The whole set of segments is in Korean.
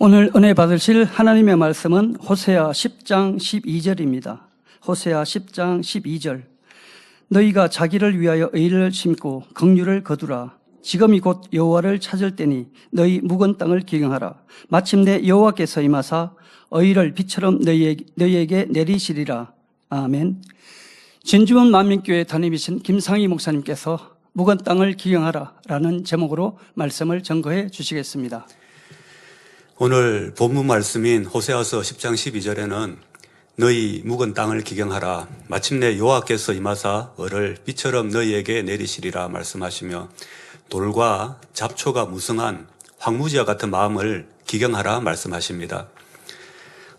오늘 은혜 받으실 하나님의 말씀은 호세아 10장 12절입니다. 호세아 10장 12절. 너희가 자기를 위하여 의를 심고 긍휼을 거두라. 지금이 곧 여호와를 찾을 때니 너희 묵은 땅을 기경하라. 마침내 여호와께서 임하사 의를 비처럼 너희에게 내리시리라. 아멘. 진주원 만민교회 담임이신 김상희 목사님께서 묵은 땅을 기경하라 라는 제목으로 말씀을 전거해 주시겠습니다. 오늘 본문 말씀인 호세아서 10장 12절에는 너희 묵은 땅을 기경하라. 마침내 여호와께서 임하사 을을 비처럼 너희에게 내리시리라 말씀하시며 돌과 잡초가 무성한 황무지와 같은 마음을 기경하라 말씀하십니다.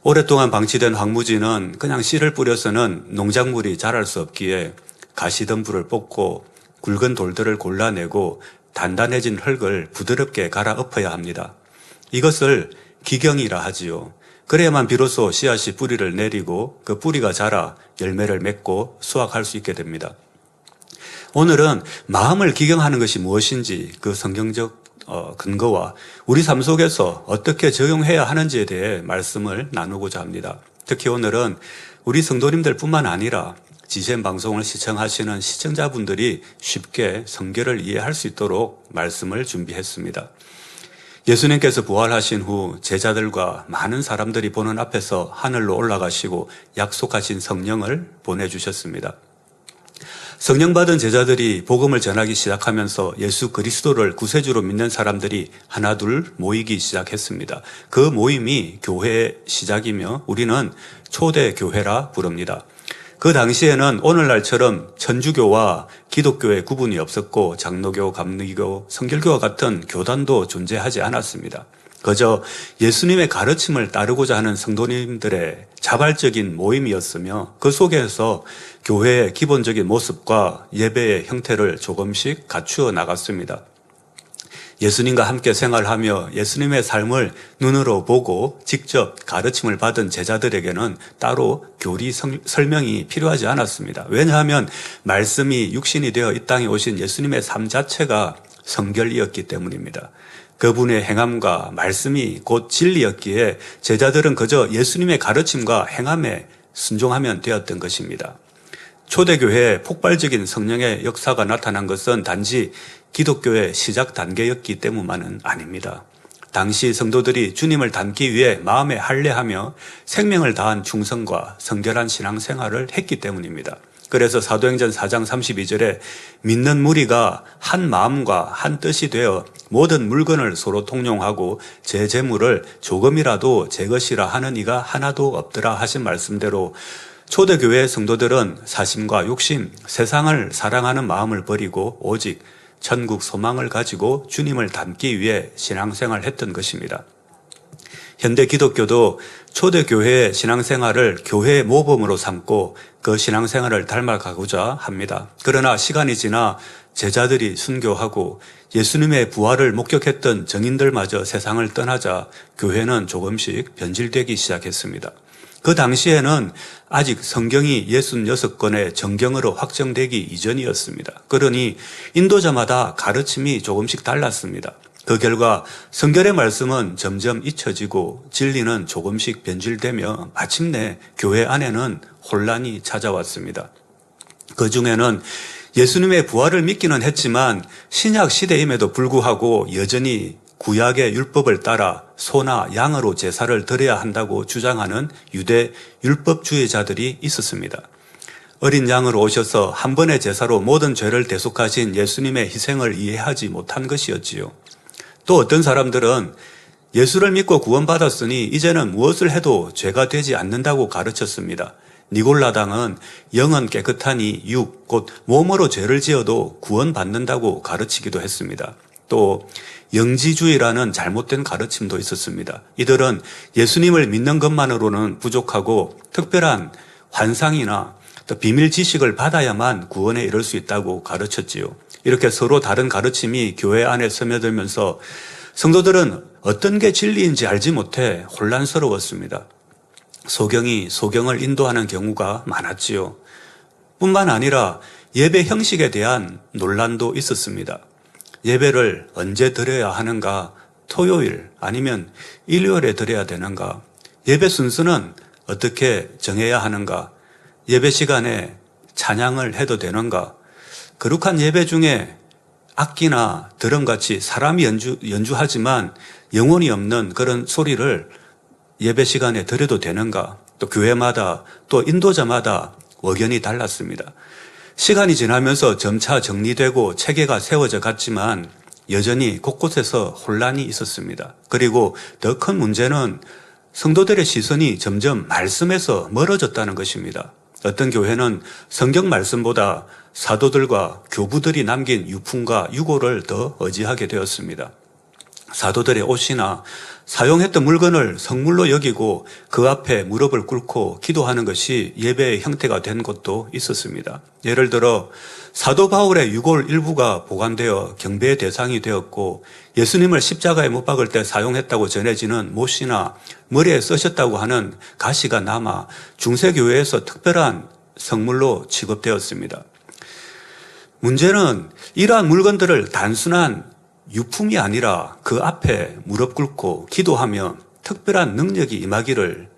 오랫동안 방치된 황무지는 그냥 씨를 뿌려서는 농작물이 자랄 수 없기에 가시덤불을 뽑고 굵은 돌들을 골라내고 단단해진 흙을 부드럽게 갈아 엎어야 합니다. 이것을 기경이라 하지요. 그래야만 비로소 씨앗이 뿌리를 내리고 그 뿌리가 자라 열매를 맺고 수확할 수 있게 됩니다. 오늘은 마음을 기경하는 것이 무엇인지 그 성경적 근거와 우리 삶 속에서 어떻게 적용해야 하는지에 대해 말씀을 나누고자 합니다. 특히 오늘은 우리 성도님들 뿐만 아니라 지센 방송을 시청하시는 시청자분들이 쉽게 성경을 이해할 수 있도록 말씀을 준비했습니다. 예수님께서 부활하신 후 제자들과 많은 사람들이 보는 앞에서 하늘로 올라가시고 약속하신 성령을 보내주셨습니다. 성령 받은 제자들이 복음을 전하기 시작하면서 예수 그리스도를 구세주로 믿는 사람들이 하나둘 모이기 시작했습니다. 그 모임이 교회의 시작이며 우리는 초대교회라 부릅니다. 그 당시에는 오늘날처럼 천주교와 기독교의 구분이 없었고 장로교, 감리교, 성결교와 같은 교단도 존재하지 않았습니다. 그저 예수님의 가르침을 따르고자 하는 성도님들의 자발적인 모임이었으며 그 속에서 교회의 기본적인 모습과 예배의 형태를 조금씩 갖추어 나갔습니다. 예수님과 함께 생활하며 예수님의 삶을 눈으로 보고 직접 가르침을 받은 제자들에게는 따로 교리 설명이 필요하지 않았습니다. 왜냐하면 말씀이 육신이 되어 이 땅에 오신 예수님의 삶 자체가 성결이었기 때문입니다. 그분의 행함과 말씀이 곧 진리였기에 제자들은 그저 예수님의 가르침과 행함에 순종하면 되었던 것입니다. 초대교회의 폭발적인 성령의 역사가 나타난 것은 단지 기독교의 시작 단계였기 때문만은 아닙니다. 당시 성도들이 주님을 닮기 위해 마음에 할례하며 생명을 다한 충성과 성결한 신앙생활을 했기 때문입니다. 그래서 사도행전 4장 32절에 믿는 무리가 한 마음과 한 뜻이 되어 모든 물건을 서로 통용하고 제 재물을 조금이라도 제 것이라 하는 이가 하나도 없더라 하신 말씀대로 초대교회 성도들은 사심과 욕심, 세상을 사랑하는 마음을 버리고 오직 천국 소망을 가지고 주님을 닮기 위해 신앙생활을 했던 것입니다. 현대 기독교도 초대교회의 신앙생활을 교회의 모범으로 삼고 그 신앙생활을 닮아가고자 합니다. 그러나 시간이 지나 제자들이 순교하고 예수님의 부활을 목격했던 정인들마저 세상을 떠나자 교회는 조금씩 변질되기 시작했습니다. 그 당시에는 아직 성경이 66권의 정경으로 확정되기 이전이었습니다. 그러니 인도자마다 가르침이 조금씩 달랐습니다. 그 결과 성경의 말씀은 점점 잊혀지고 진리는 조금씩 변질되며 마침내 교회 안에는 혼란이 찾아왔습니다. 그 중에는 예수님의 부활을 믿기는 했지만 신약 시대임에도 불구하고 여전히 구약의 율법을 따라 소나 양으로 제사를 드려야 한다고 주장하는 유대 율법주의자들이 있었습니다. 어린 양으로 오셔서 한 번의 제사로 모든 죄를 대속하신 예수님의 희생을 이해하지 못한 것이었지요. 또 어떤 사람들은 예수를 믿고 구원받았으니 이제는 무엇을 해도 죄가 되지 않는다고 가르쳤습니다. 니골라당은 영은 깨끗하니 육, 곧 몸으로 죄를 지어도 구원받는다고 가르치기도 했습니다. 또 영지주의라는 잘못된 가르침도 있었습니다. 이들은 예수님을 믿는 것만으로는 부족하고 특별한 환상이나 또 비밀 지식을 받아야만 구원에 이를 수 있다고 가르쳤지요. 이렇게 서로 다른 가르침이 교회 안에 스며들면서 성도들은 어떤 게 진리인지 알지 못해 혼란스러웠습니다. 소경이 소경을 인도하는 경우가 많았지요. 뿐만 아니라 예배 형식에 대한 논란도 있었습니다. 예배를 언제 드려야 하는가, 토요일 아니면 일요일에 드려야 되는가? 예배 순서는 어떻게 정해야 하는가? 예배 시간에 찬양을 해도 되는가? 거룩한 예배 중에 악기나 드럼같이 사람이 연주하지만 영혼이 없는 그런 소리를 예배 시간에 드려도 되는가? 또 교회마다 또 인도자마다 의견이 달랐습니다. 시간이 지나면서 점차 정리되고 체계가 세워져 갔지만 여전히 곳곳에서 혼란이 있었습니다. 그리고 더 큰 문제는 성도들의 시선이 점점 말씀에서 멀어졌다는 것입니다. 어떤 교회는 성경 말씀보다 사도들과 교부들이 남긴 유품과 유고를 더 의지하게 되었습니다. 사도들의 옷이나 사용했던 물건을 성물로 여기고 그 앞에 무릎을 꿇고 기도하는 것이 예배의 형태가 된 곳도 있었습니다. 예를 들어 사도 바울의 유골 일부가 보관되어 경배의 대상이 되었고 예수님을 십자가에 못 박을 때 사용했다고 전해지는 못이나 머리에 쓰셨다고 하는 가시가 남아 중세교회에서 특별한 성물로 취급되었습니다. 문제는 이러한 물건들을 단순한 유품이 아니라 그 앞에 무릎 꿇고 기도하며 특별한 능력이 임하기를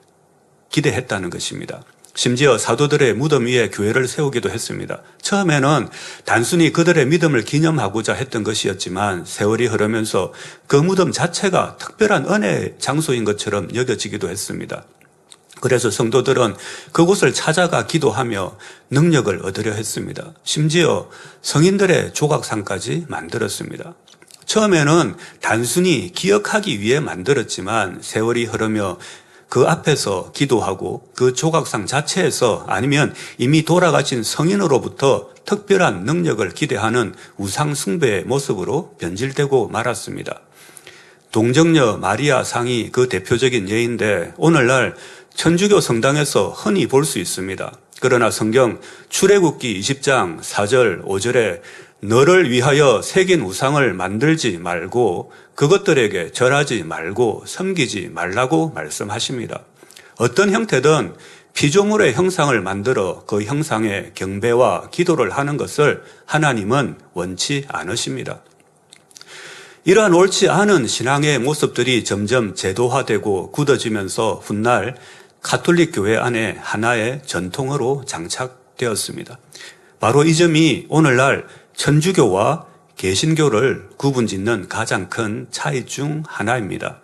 기대했다는 것입니다. 심지어 사도들의 무덤 위에 교회를 세우기도 했습니다. 처음에는 단순히 그들의 믿음을 기념하고자 했던 것이었지만 세월이 흐르면서 그 무덤 자체가 특별한 은혜의 장소인 것처럼 여겨지기도 했습니다. 그래서 성도들은 그곳을 찾아가 기도하며 능력을 얻으려 했습니다. 심지어 성인들의 조각상까지 만들었습니다. 처음에는 단순히 기억하기 위해 만들었지만 세월이 흐르며 그 앞에서 기도하고 그 조각상 자체에서 아니면 이미 돌아가신 성인으로부터 특별한 능력을 기대하는 우상 숭배의 모습으로 변질되고 말았습니다. 동정녀 마리아 상이 그 대표적인 예인데 오늘날 천주교 성당에서 흔히 볼 수 있습니다. 그러나 성경 출애굽기 20장 4절 5절에 너를 위하여 새긴 우상을 만들지 말고 그것들에게 절하지 말고 섬기지 말라고 말씀하십니다. 어떤 형태든 피조물의 형상을 만들어 그 형상에 경배와 기도를 하는 것을 하나님은 원치 않으십니다. 이러한 옳지 않은 신앙의 모습들이 점점 제도화되고 굳어지면서 훗날 가톨릭 교회 안에 하나의 전통으로 장착되었습니다. 바로 이 점이 오늘날 천주교와 개신교를 구분짓는 가장 큰 차이 중 하나입니다.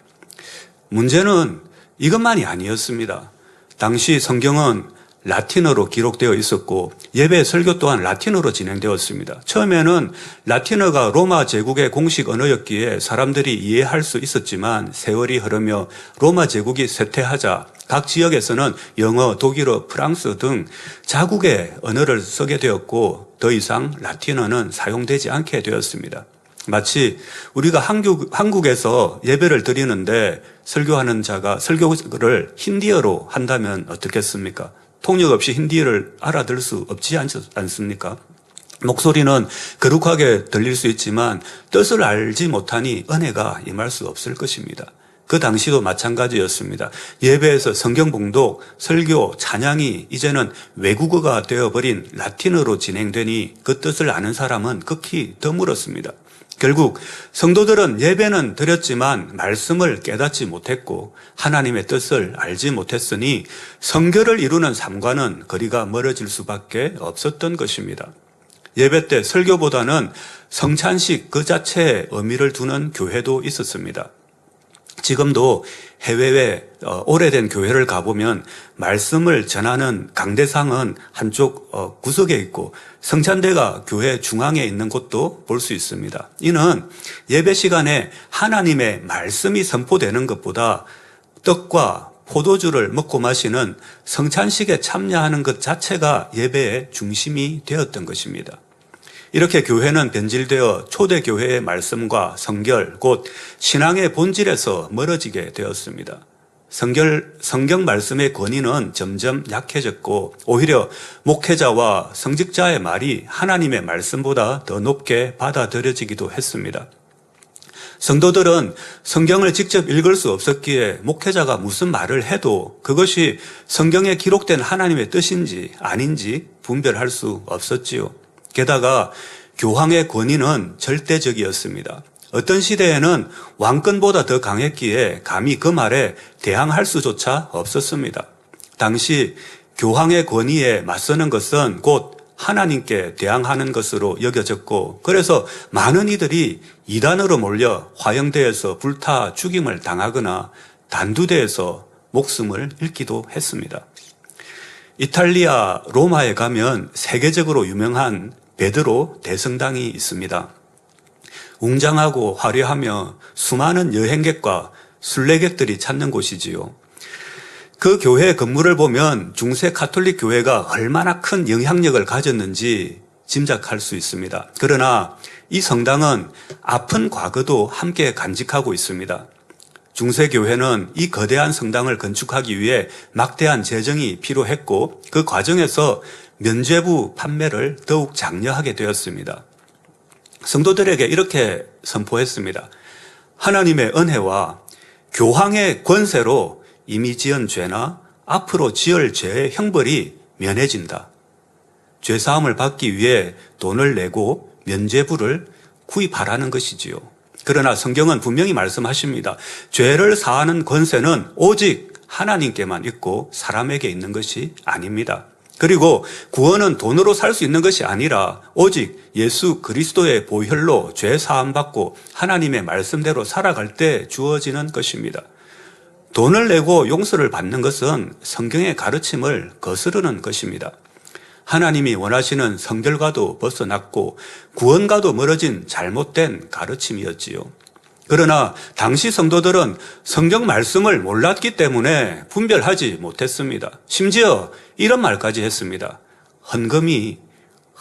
문제는 이것만이 아니었습니다. 당시 성경은 라틴어로 기록되어 있었고 예배 설교 또한 라틴어로 진행되었습니다. 처음에는 라틴어가 로마 제국의 공식 언어였기에 사람들이 이해할 수 있었지만 세월이 흐르며 로마 제국이 쇠퇴하자 각 지역에서는 영어, 독일어, 프랑스 등 자국의 언어를 쓰게 되었고 더 이상 라틴어는 사용되지 않게 되었습니다. 마치 우리가 한국에서 예배를 드리는데 설교하는 자가 설교를 힌디어로 한다면 어떻겠습니까? 통역 없이 힌디어를 알아들을 수 없지 않습니까? 목소리는 거룩하게 들릴 수 있지만 뜻을 알지 못하니 은혜가 임할 수 없을 것입니다. 그 당시도 마찬가지였습니다. 예배에서 성경 봉독, 설교, 찬양이 이제는 외국어가 되어버린 라틴어로 진행되니 그 뜻을 아는 사람은 극히 드물었습니다. 결국 성도들은 예배는 드렸지만 말씀을 깨닫지 못했고 하나님의 뜻을 알지 못했으니 성결을 이루는 삶과는 거리가 멀어질 수밖에 없었던 것입니다. 예배 때 설교보다는 성찬식 그 자체에 의미를 두는 교회도 있었습니다. 지금도 해외에 오래된 교회를 가보면 말씀을 전하는 강대상은 한쪽 구석에 있고 성찬대가 교회 중앙에 있는 곳도 볼 수 있습니다. 이는 예배 시간에 하나님의 말씀이 선포되는 것보다 떡과 포도주를 먹고 마시는 성찬식에 참여하는 것 자체가 예배의 중심이 되었던 것입니다. 이렇게 교회는 변질되어 초대교회의 말씀과 성결, 곧 신앙의 본질에서 멀어지게 되었습니다. 성경 말씀의 권위는 점점 약해졌고 오히려 목회자와 성직자의 말이 하나님의 말씀보다 더 높게 받아들여지기도 했습니다. 성도들은 성경을 직접 읽을 수 없었기에 목회자가 무슨 말을 해도 그것이 성경에 기록된 하나님의 뜻인지 아닌지 분별할 수 없었지요. 게다가 교황의 권위는 절대적이었습니다. 어떤 시대에는 왕권보다 더 강했기에 감히 그 말에 대항할 수조차 없었습니다. 당시 교황의 권위에 맞서는 것은 곧 하나님께 대항하는 것으로 여겨졌고, 그래서 많은 이들이 이단으로 몰려 화형대에서 불타 죽임을 당하거나 단두대에서 목숨을 잃기도 했습니다. 이탈리아 로마에 가면 세계적으로 유명한 베드로 대성당이 있습니다. 웅장하고 화려하며 수많은 여행객과 순례객들이 찾는 곳이지요. 그 교회 건물을 보면 중세 가톨릭 교회가 얼마나 큰 영향력을 가졌는지 짐작할 수 있습니다. 그러나 이 성당은 아픈 과거도 함께 간직하고 있습니다. 중세 교회는 이 거대한 성당을 건축하기 위해 막대한 재정이 필요했고, 그 과정에서 면죄부 판매를 더욱 장려하게 되었습니다. 성도들에게 이렇게 선포했습니다. 하나님의 은혜와 교황의 권세로 이미 지은 죄나 앞으로 지을 죄의 형벌이 면해진다. 죄사함을 받기 위해 돈을 내고 면죄부를 구입하라는 것이지요. 그러나 성경은 분명히 말씀하십니다. 죄를 사하는 권세는 오직 하나님께만 있고 사람에게 있는 것이 아닙니다. 그리고 구원은 돈으로 살 수 있는 것이 아니라 오직 예수 그리스도의 보혈로 죄 사함 받고 하나님의 말씀대로 살아갈 때 주어지는 것입니다. 돈을 내고 용서를 받는 것은 성경의 가르침을 거스르는 것입니다. 하나님이 원하시는 성결과도 벗어났고 구원과도 멀어진 잘못된 가르침이었지요. 그러나 당시 성도들은 성경 말씀을 몰랐기 때문에 분별하지 못했습니다. 심지어 이런 말까지 했습니다. 헌금이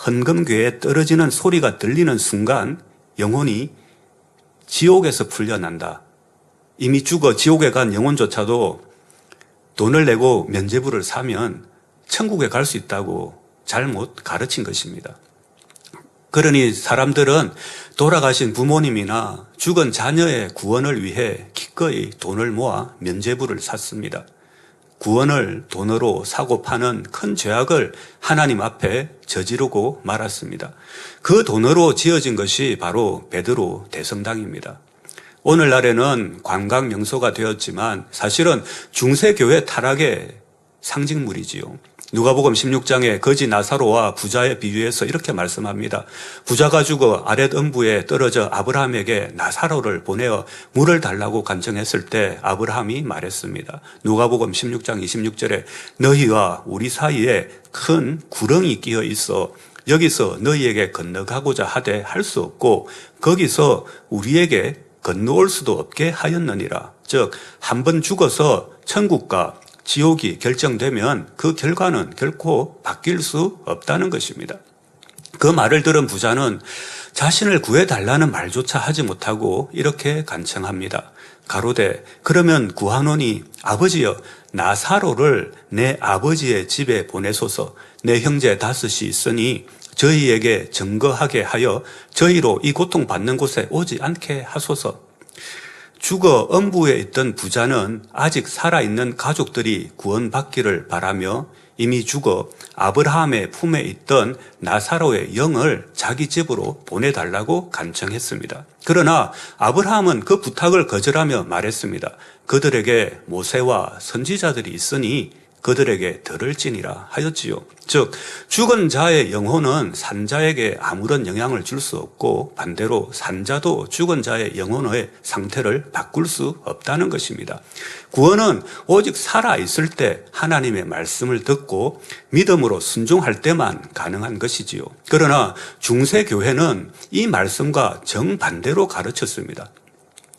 헌금궤에 떨어지는 소리가 들리는 순간 영혼이 지옥에서 풀려난다. 이미 죽어 지옥에 간 영혼조차도 돈을 내고 면죄부를 사면 천국에 갈 수 있다고 잘못 가르친 것입니다. 그러니 사람들은 돌아가신 부모님이나 죽은 자녀의 구원을 위해 기꺼이 돈을 모아 면죄부를 샀습니다. 구원을 돈으로 사고 파는 큰 죄악을 하나님 앞에 저지르고 말았습니다. 그 돈으로 지어진 것이 바로 베드로 대성당입니다. 오늘날에는 관광 명소가 되었지만 사실은 중세교회 타락의 상징물이지요. 누가복음 16장에 거지 나사로와 부자의 비유에서 이렇게 말씀합니다. 부자가 죽어 아랫 음부에 떨어져 아브라함에게 나사로를 보내어 물을 달라고 간청했을 때 아브라함이 말했습니다. 누가복음 16장 26절에 너희와 우리 사이에 큰 구렁이 끼어 있어 여기서 너희에게 건너가고자 하되 할 수 없고 거기서 우리에게 건너올 수도 없게 하였느니라. 즉 한 번 죽어서 천국과 지옥이 결정되면 그 결과는 결코 바뀔 수 없다는 것입니다. 그 말을 들은 부자는 자신을 구해달라는 말조차 하지 못하고 이렇게 간청합니다. 가로되 그러면 구하노니 아버지여 나사로를 내 아버지의 집에 보내소서. 내 형제 5이 있으니 저희에게 증거하게 하여 저희로 이 고통받는 곳에 오지 않게 하소서. 죽어 음부에 있던 부자는 아직 살아있는 가족들이 구원받기를 바라며 이미 죽어 아브라함의 품에 있던 나사로의 영을 자기 집으로 보내달라고 간청했습니다. 그러나 아브라함은 그 부탁을 거절하며 말했습니다. 그들에게 모세와 선지자들이 있으니 그들에게 들을지니라 하였지요. 즉 죽은 자의 영혼은 산자에게 아무런 영향을 줄 수 없고 반대로 산자도 죽은 자의 영혼의 상태를 바꿀 수 없다는 것입니다. 구원은 오직 살아있을 때 하나님의 말씀을 듣고 믿음으로 순종할 때만 가능한 것이지요. 그러나 중세교회는 이 말씀과 정반대로 가르쳤습니다.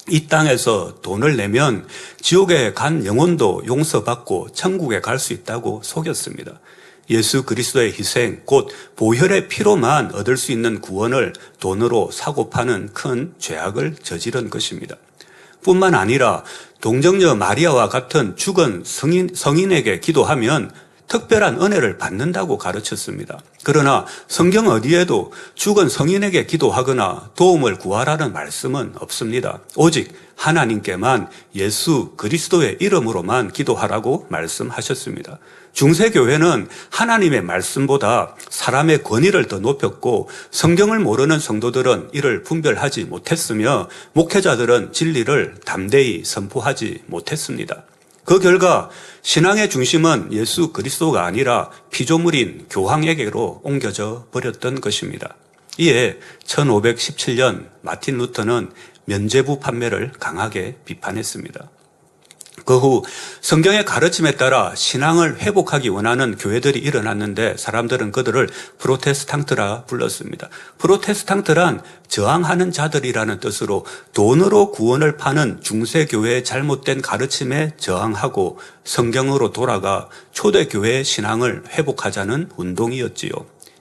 이 땅에서 돈을 내면 지옥에 간 영혼도 용서받고 천국에 갈 수 있다고 속였습니다. 예수 그리스도의 희생, 곧 보혈의 피로만 얻을 수 있는 구원을 돈으로 사고 파는 큰 죄악을 저지른 것입니다. 뿐만 아니라 동정녀 마리아와 같은 죽은 성인에게 기도하면 특별한 은혜를 받는다고 가르쳤습니다. 그러나 성경 어디에도 죽은 성인에게 기도하거나 도움을 구하라는 말씀은 없습니다. 오직 하나님께만 예수 그리스도의 이름으로만 기도하라고 말씀하셨습니다. 중세교회는 하나님의 말씀보다 사람의 권위를 더 높였고 성경을 모르는 성도들은 이를 분별하지 못했으며 목회자들은 진리를 담대히 선포하지 못했습니다. 그 결과 신앙의 중심은 예수 그리스도가 아니라 피조물인 교황에게로 옮겨져 버렸던 것입니다. 이에 1517년 마틴 루터는 면죄부 판매를 강하게 비판했습니다. 그 후 성경의 가르침에 따라 신앙을 회복하기 원하는 교회들이 일어났는데 사람들은 그들을 프로테스탕트라 불렀습니다. 프로테스탕트란 저항하는 자들이라는 뜻으로 돈으로 구원을 파는 중세교회의 잘못된 가르침에 저항하고 성경으로 돌아가 초대교회의 신앙을 회복하자는 운동이었지요.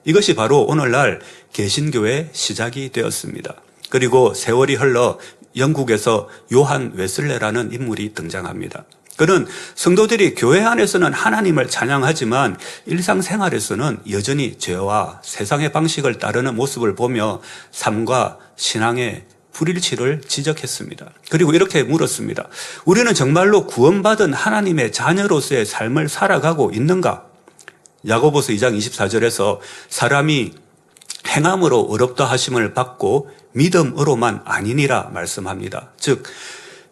이것이 바로 오늘날 개신교회의 시작이 되었습니다. 그리고 세월이 흘러 영국에서 요한 웨슬레라는 인물이 등장합니다. 그는 성도들이 교회 안에서는 하나님을 찬양하지만 일상생활에서는 여전히 죄와 세상의 방식을 따르는 모습을 보며 삶과 신앙의 불일치를 지적했습니다. 그리고 이렇게 물었습니다. 우리는 정말로 구원받은 하나님의 자녀로서의 삶을 살아가고 있는가? 야고보서 2장 24절에서 사람이 행함으로 의롭다 하심을 받고 믿음으로만 아니니라 말씀합니다. 즉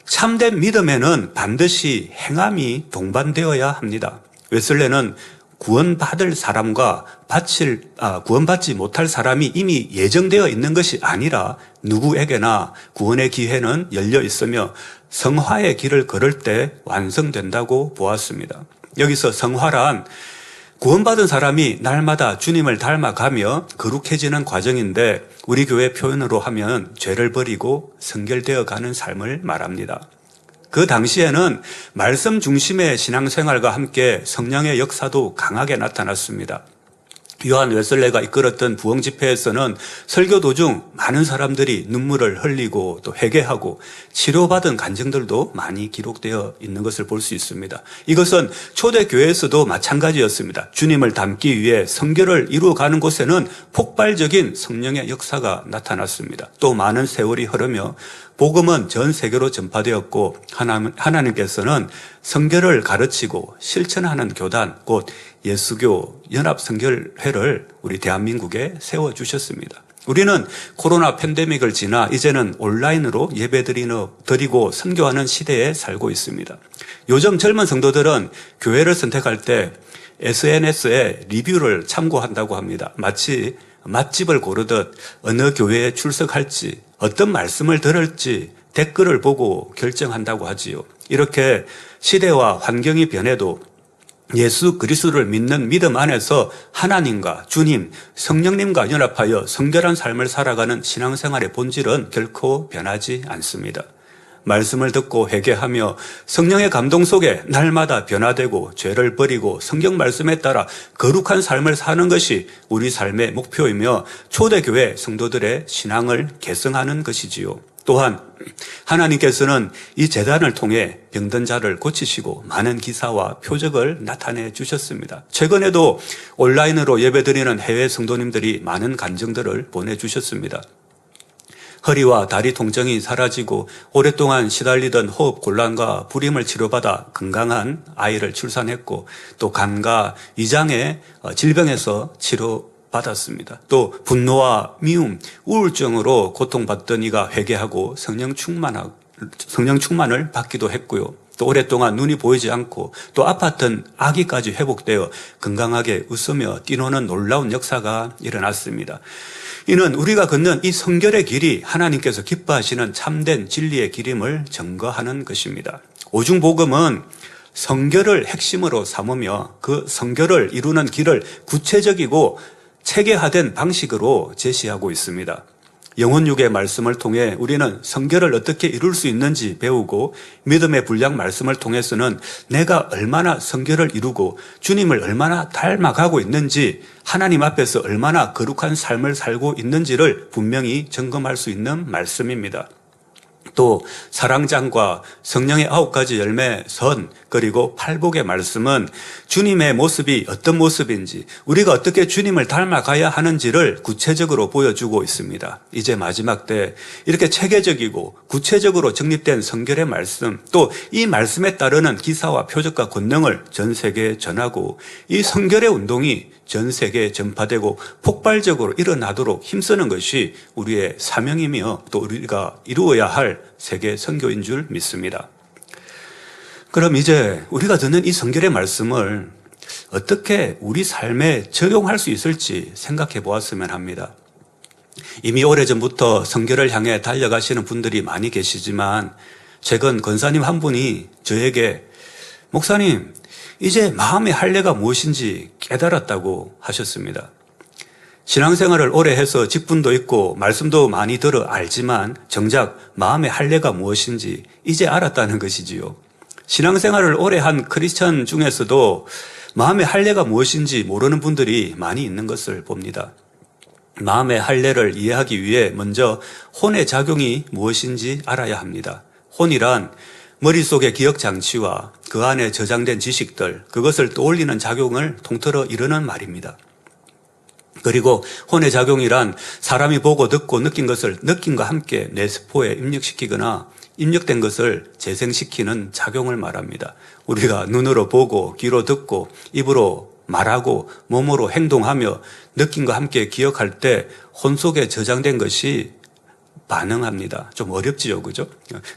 참된 믿음에는 반드시 행함이 동반되어야 합니다. 웨슬레는 구원받을 사람과 구원받지 못할 사람이 이미 예정되어 있는 것이 아니라 누구에게나 구원의 기회는 열려 있으며 성화의 길을 걸을 때 완성된다고 보았습니다. 여기서 성화란 구원받은 사람이 날마다 주님을 닮아가며 거룩해지는 과정인데 우리 교회 표현으로 하면 죄를 버리고 성결되어 가는 삶을 말합니다. 그 당시에는 말씀 중심의 신앙생활과 함께 성령의 역사도 강하게 나타났습니다. 요한 웨슬레가 이끌었던 부흥 집회에서는 설교 도중 많은 사람들이 눈물을 흘리고 또 회개하고 치료받은 간증들도 많이 기록되어 있는 것을 볼 수 있습니다. 이것은 초대교회에서도 마찬가지였습니다. 주님을 닮기 위해 성결을 이루어가는 곳에는 폭발적인 성령의 역사가 나타났습니다. 또 많은 세월이 흐르며 복음은 전 세계로 전파되었고 하나님께서는 성결을 가르치고 실천하는 교단 곧 예수교 연합성결회를 우리 대한민국에 세워주셨습니다. 우리는 코로나 팬데믹을 지나 이제는 온라인으로 예배드리고 선교하는 시대에 살고 있습니다. 요즘 젊은 성도들은 교회를 선택할 때 SNS에 리뷰를 참고한다고 합니다. 마치 맛집을 고르듯 어느 교회에 출석할지 어떤 말씀을 들을지 댓글을 보고 결정한다고 하지요. 이렇게 시대와 환경이 변해도 예수 그리스도를 믿는 믿음 안에서 하나님과 주님, 성령님과 연합하여 성결한 삶을 살아가는 신앙생활의 본질은 결코 변하지 않습니다. 말씀을 듣고 회개하며 성령의 감동 속에 날마다 변화되고 죄를 버리고 성경 말씀에 따라 거룩한 삶을 사는 것이 우리 삶의 목표이며 초대교회 성도들의 신앙을 계승하는 것이지요. 또한 하나님께서는 이 제단을 통해 병든 자를 고치시고 많은 기사와 표적을 나타내 주셨습니다. 최근에도 온라인으로 예배드리는 해외 성도님들이 많은 간증들을 보내주셨습니다. 허리와 다리 통증이 사라지고 오랫동안 시달리던 호흡 곤란과 불임을 치료받아 건강한 아이를 출산했고 또 간과 위장의 질병에서 치료받았습니다. 또 분노와 미움, 우울증으로 고통받던 이가 회개하고 성령 충만을 받기도 했고요. 또 오랫동안 눈이 보이지 않고 또 아팠던 아기까지 회복되어 건강하게 웃으며 뛰노는 놀라운 역사가 일어났습니다. 이는 우리가 걷는 이 성결의 길이 하나님께서 기뻐하시는 참된 진리의 길임을 증거하는 것입니다. 오중복음은 성결을 핵심으로 삼으며 그 성결을 이루는 길을 구체적이고 체계화된 방식으로 제시하고 있습니다. 영혼육의 말씀을 통해 우리는 성결을 어떻게 이룰 수 있는지 배우고 믿음의 분량 말씀을 통해서는 내가 얼마나 성결을 이루고 주님을 얼마나 닮아가고 있는지 하나님 앞에서 얼마나 거룩한 삶을 살고 있는지를 분명히 점검할 수 있는 말씀입니다. 또 사랑장과 성령의 9가지 열매 선 그리고 팔복의 말씀은 주님의 모습이 어떤 모습인지 우리가 어떻게 주님을 닮아가야 하는지를 구체적으로 보여주고 있습니다. 이제 마지막 때 이렇게 체계적이고 구체적으로 정립된 성결의 말씀 또 이 말씀에 따르는 기사와 표적과 권능을 전 세계에 전하고 이 성결의 운동이 전 세계에 전파되고 폭발적으로 일어나도록 힘쓰는 것이 우리의 사명이며 또 우리가 이루어야 할 세계 선교인 줄 믿습니다. 그럼 이제 우리가 듣는 이 성결의 말씀을 어떻게 우리 삶에 적용할 수 있을지 생각해 보았으면 합니다. 이미 오래전부터 성결을 향해 달려가시는 분들이 많이 계시지만 최근 권사님 한 분이 저에게 목사님 이제 마음의 할례가 무엇인지 깨달았다고 하셨습니다. 신앙생활을 오래 해서 직분도 있고 말씀도 많이 들어 알지만 정작 마음의 할례가 무엇인지 이제 알았다는 것이지요. 신앙생활을 오래 한 크리스천 중에서도 마음의 할례가 무엇인지 모르는 분들이 많이 있는 것을 봅니다. 마음의 할례를 이해하기 위해 먼저 혼의 작용이 무엇인지 알아야 합니다. 혼이란 머릿속의 기억장치와 그 안에 저장된 지식들, 그것을 떠올리는 작용을 통틀어 이르는 말입니다. 그리고 혼의 작용이란 사람이 보고 듣고 느낀 것을 느낌과 함께 뇌세포에 입력시키거나 입력된 것을 재생시키는 작용을 말합니다. 우리가 눈으로 보고 귀로 듣고 입으로 말하고 몸으로 행동하며 느낌과 함께 기억할 때 혼 속에 저장된 것이 반응합니다. 좀 어렵지요, 그죠?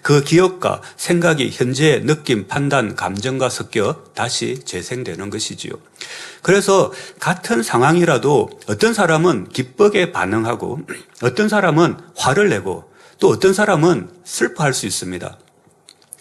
그 기억과 생각이 현재의 느낌, 판단, 감정과 섞여 다시 재생되는 것이지요. 그래서 같은 상황이라도 어떤 사람은 기쁘게 반응하고 어떤 사람은 화를 내고 또 어떤 사람은 슬퍼할 수 있습니다.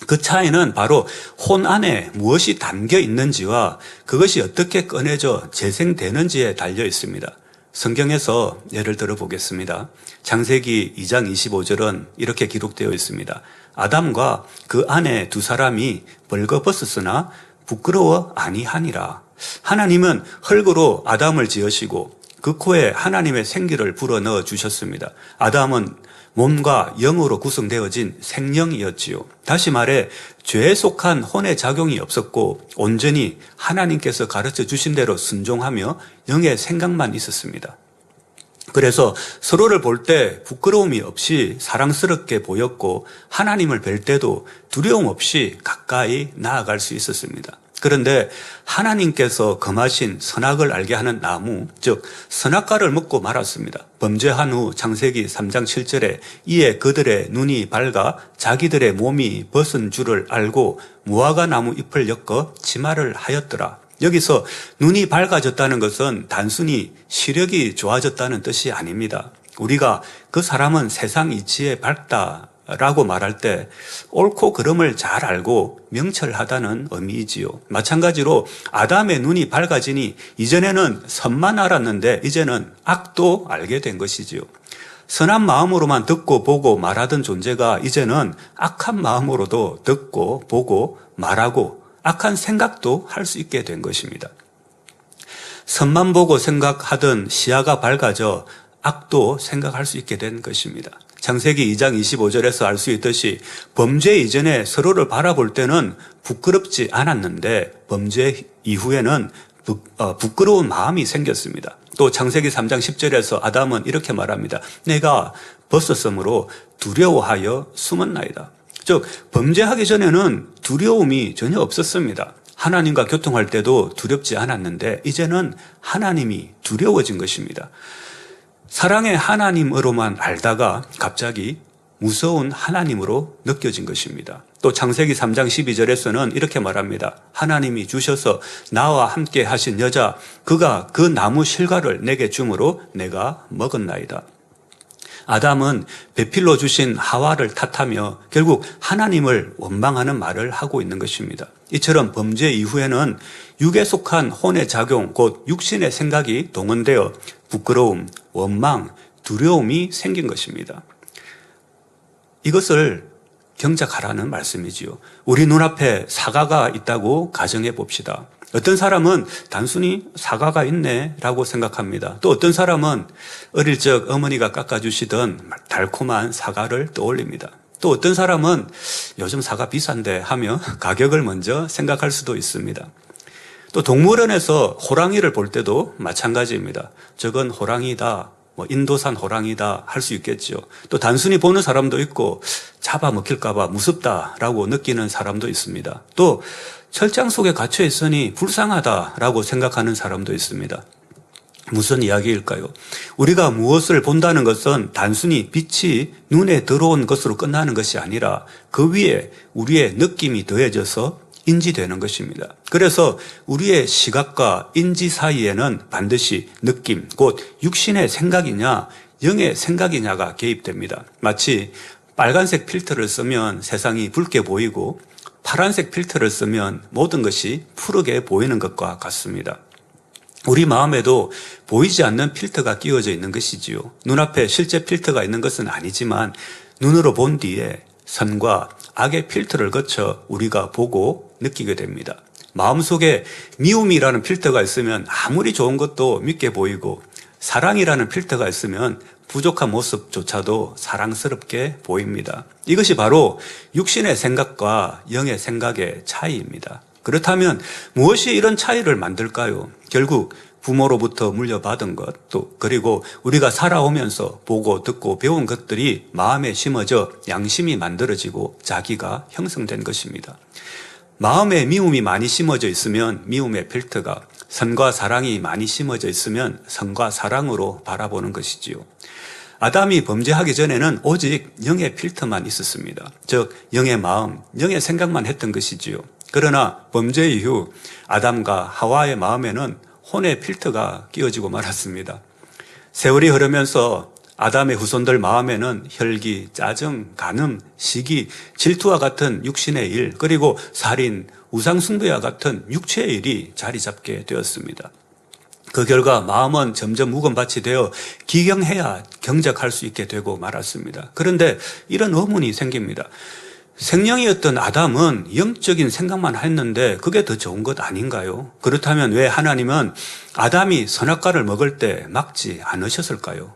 그 차이는 바로 혼 안에 무엇이 담겨 있는지와 그것이 어떻게 꺼내져 재생되는지에 달려 있습니다. 성경에서 예를 들어 보겠습니다. 창세기 2장 25절은 이렇게 기록되어 있습니다. 아담과 그 아내 두 사람이 벌거벗었으나 부끄러워 아니하니라. 하나님은 흙으로 아담을 지으시고 그 코에 하나님의 생기를 불어넣어 주셨습니다. 아담은 몸과 영으로 구성되어진 생명이었지요. 다시 말해 죄에 속한 혼의 작용이 없었고 온전히 하나님께서 가르쳐 주신 대로 순종하며 영의 생각만 있었습니다. 그래서 서로를 볼 때 부끄러움이 없이 사랑스럽게 보였고 하나님을 뵐 때도 두려움 없이 가까이 나아갈 수 있었습니다. 그런데 하나님께서 금하신 선악을 알게 하는 나무, 즉 선악과를 먹고 말았습니다. 범죄한 후 창세기 3장 7절에 이에 그들의 눈이 밝아 자기들의 몸이 벗은 줄을 알고 무화과 나무 잎을 엮어 치마를 하였더라. 여기서 눈이 밝아졌다는 것은 단순히 시력이 좋아졌다는 뜻이 아닙니다. 우리가 그 사람은 세상 이치에 밝다 라고 말할 때 옳고 그름을 잘 알고 명철하다는 의미이지요. 마찬가지로 아담의 눈이 밝아지니 이전에는 선만 알았는데 이제는 악도 알게 된 것이지요. 선한 마음으로만 듣고 보고 말하던 존재가 이제는 악한 마음으로도 듣고 보고 말하고 악한 생각도 할 수 있게 된 것입니다. 선만 보고 생각하던 시야가 밝아져 악도 생각할 수 있게 된 것입니다. 창세기 2장 25절에서 알 수 있듯이 범죄 이전에 서로를 바라볼 때는 부끄럽지 않았는데 범죄 이후에는 부끄러운 마음이 생겼습니다. 또 창세기 3장 10절에서 아담은 이렇게 말합니다. 내가 벗었으므로 두려워하여 숨었나이다. 즉 범죄하기 전에는 두려움이 전혀 없었습니다. 하나님과 교통할 때도 두렵지 않았는데 이제는 하나님이 두려워진 것입니다. 사랑의 하나님으로만 알다가 갑자기 무서운 하나님으로 느껴진 것입니다. 또 창세기 3장 12절에서는 이렇게 말합니다. 하나님이 주셔서 나와 함께 하신 여자 그가 그 나무 실과를 내게 주므로 내가 먹었나이다. 아담은 배필로 주신 하와를 탓하며 결국 하나님을 원망하는 말을 하고 있는 것입니다. 이처럼 범죄 이후에는 육에 속한 혼의 작용, 곧 육신의 생각이 동원되어 부끄러움, 원망, 두려움이 생긴 것입니다. 이것을 경작하라는 말씀이지요. 우리 눈앞에 사과가 있다고 가정해 봅시다. 어떤 사람은 단순히 사과가 있네 라고 생각합니다. 또 어떤 사람은 어릴 적 어머니가 깎아주시던 달콤한 사과를 떠올립니다. 또 어떤 사람은 요즘 사과 비싼데 하며 가격을 먼저 생각할 수도 있습니다. 또 동물원에서 호랑이를 볼 때도 마찬가지입니다. 저건 호랑이다, 인도산 호랑이다 할 수 있겠죠. 또 단순히 보는 사람도 있고 잡아먹힐까봐 무섭다라고 느끼는 사람도 있습니다. 또 철장 속에 갇혀 있으니 불쌍하다라고 생각하는 사람도 있습니다. 무슨 이야기일까요? 우리가 무엇을 본다는 것은 단순히 빛이 눈에 들어온 것으로 끝나는 것이 아니라 그 위에 우리의 느낌이 더해져서 인지되는 것입니다. 그래서 우리의 시각과 인지 사이에는 반드시 느낌, 곧 육신의 생각이냐 영의 생각이냐가 개입됩니다. 마치 빨간색 필터를 쓰면 세상이 붉게 보이고 파란색 필터를 쓰면 모든 것이 푸르게 보이는 것과 같습니다. 우리 마음에도 보이지 않는 필터가 끼워져 있는 것이지요. 눈앞에 실제 필터가 있는 것은 아니지만 눈으로 본 뒤에 선과 악의 필터를 거쳐 우리가 보고 느끼게 됩니다. 마음속에 미움이라는 필터가 있으면 아무리 좋은 것도 밉게 보이고 사랑이라는 필터가 있으면 부족한 모습조차도 사랑스럽게 보입니다. 이것이 바로 육신의 생각과 영의 생각의 차이입니다. 그렇다면 무엇이 이런 차이를 만들까요? 결국 부모로부터 물려받은 것, 또 그리고 우리가 살아오면서 보고 듣고 배운 것들이 마음에 심어져 양심이 만들어지고 자기가 형성된 것입니다. 마음에 미움이 많이 심어져 있으면 미움의 필터가, 선과 사랑이 많이 심어져 있으면 선과 사랑으로 바라보는 것이지요. 아담이 범죄하기 전에는 오직 영의 필터만 있었습니다. 즉 영의 마음, 영의 생각만 했던 것이지요. 그러나 범죄 이후 아담과 하와의 마음에는 혼의 필터가 끼워지고 말았습니다. 세월이 흐르면서 아담의 후손들 마음에는 혈기, 짜증, 간음, 시기, 질투와 같은 육신의 일, 그리고 살인, 우상숭배와 같은 육체의 일이 자리 잡게 되었습니다. 그 결과 마음은 점점 묵은 밭이 되어 기경해야 경작할 수 있게 되고 말았습니다. 그런데 이런 의문이 생깁니다. 생명이었던 아담은 영적인 생각만 했는데 그게 더 좋은 것 아닌가요? 그렇다면 왜 하나님은 아담이 선악과를 먹을 때 막지 않으셨을까요?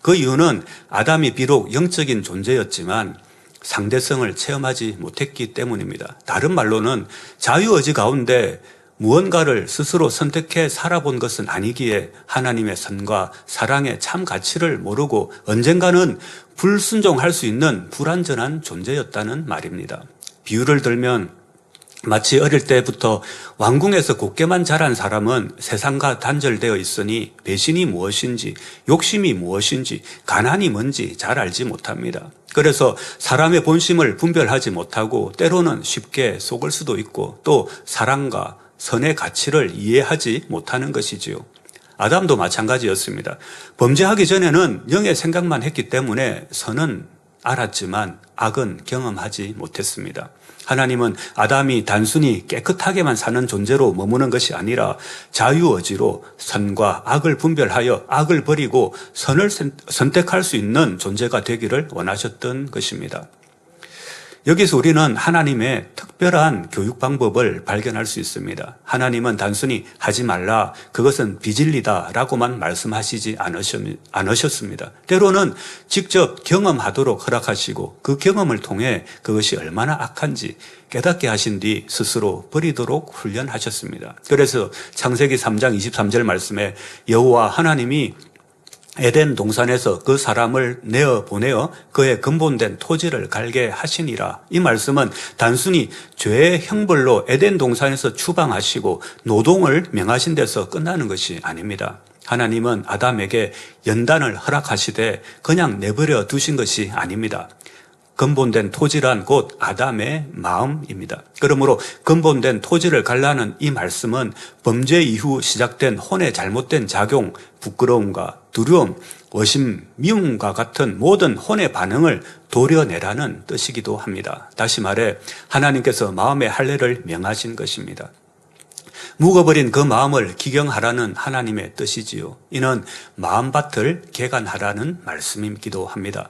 그 이유는 아담이 비록 영적인 존재였지만 상대성을 체험하지 못했기 때문입니다. 다른 말로는 자유의지 가운데 무언가를 스스로 선택해 살아본 것은 아니기에 하나님의 선과 사랑의 참 가치를 모르고 언젠가는 불순종할 수 있는 불완전한 존재였다는 말입니다. 비유를 들면 마치 어릴 때부터 왕궁에서 곱게만 자란 사람은 세상과 단절되어 있으니 배신이 무엇인지, 욕심이 무엇인지, 가난이 뭔지 잘 알지 못합니다. 그래서 사람의 본심을 분별하지 못하고 때로는 쉽게 속을 수도 있고 또 사랑과 선의 가치를 이해하지 못하는 것이지요. 아담도 마찬가지였습니다. 범죄하기 전에는 영의 생각만 했기 때문에 선은 알았지만 악은 경험하지 못했습니다. 하나님은 아담이 단순히 깨끗하게만 사는 존재로 머무는 것이 아니라 자유의지로 선과 악을 분별하여 악을 버리고 선을 선택할 수 있는 존재가 되기를 원하셨던 것입니다. 여기서 우리는 하나님의 특별한 교육 방법을 발견할 수 있습니다. 하나님은 단순히 하지 말라, 그것은 비진리다 라고만 말씀하시지 않으셨습니다. 때로는 직접 경험하도록 허락하시고 그 경험을 통해 그것이 얼마나 악한지 깨닫게 하신 뒤 스스로 버리도록 훈련하셨습니다. 그래서 창세기 3장 23절 말씀에 여호와 하나님이 에덴 동산에서 그 사람을 내어보내어 그의 근본된 토지를 갈게 하시니라. 이 말씀은 단순히 죄의 형벌로 에덴 동산에서 추방하시고 노동을 명하신 데서 끝나는 것이 아닙니다. 하나님은 아담에게 연단을 허락하시되 그냥 내버려 두신 것이 아닙니다. 근본된 토지란 곧 아담의 마음입니다. 그러므로 근본된 토지를 갈라는 이 말씀은 범죄 이후 시작된 혼의 잘못된 작용, 부끄러움과 두려움, 의심, 미움과 같은 모든 혼의 반응을 도려내라는 뜻이기도 합니다. 다시 말해 하나님께서 마음의 할례를 명하신 것입니다. 묵어버린 그 마음을 기경하라는 하나님의 뜻이지요. 이는 마음밭을 개간하라는 말씀이기도 합니다.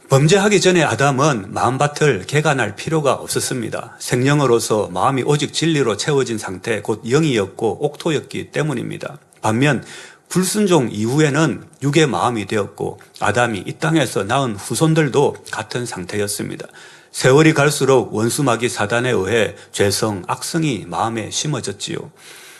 범죄하기 전에 아담은 마음밭을 개간할 필요가 없었습니다. 생명으로서 마음이 오직 진리로 채워진 상태, 곧 영이었고 옥토였기 때문입니다. 반면 불순종 이후에는 육의 마음이 되었고 아담이 이 땅에서 낳은 후손들도 같은 상태였습니다. 세월이 갈수록 원수마귀 사단에 의해 죄성, 악성이 마음에 심어졌지요.